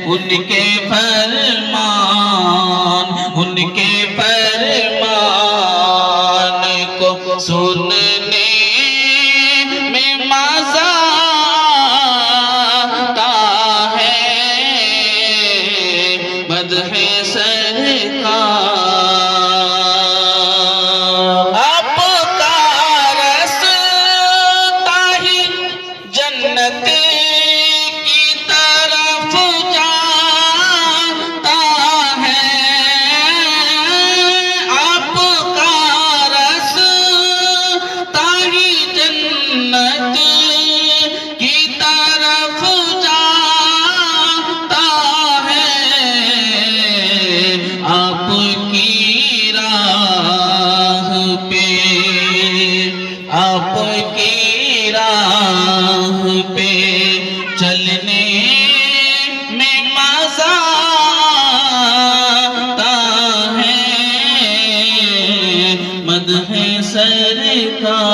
ان کے فرمان، ان کے فرمان کو سننے میں مزہ آتا ہے، مدح سرکار۔ آپ کا راستہ ہی جنت کی طرف جاتا ہے، آپ کا راستہ ہی جنت کی طرف جاتا ہے، آپ کی راہ پہ، آپ کی راہ پہ چلنے میں مزہ آتا ہے، مدح سرکار۔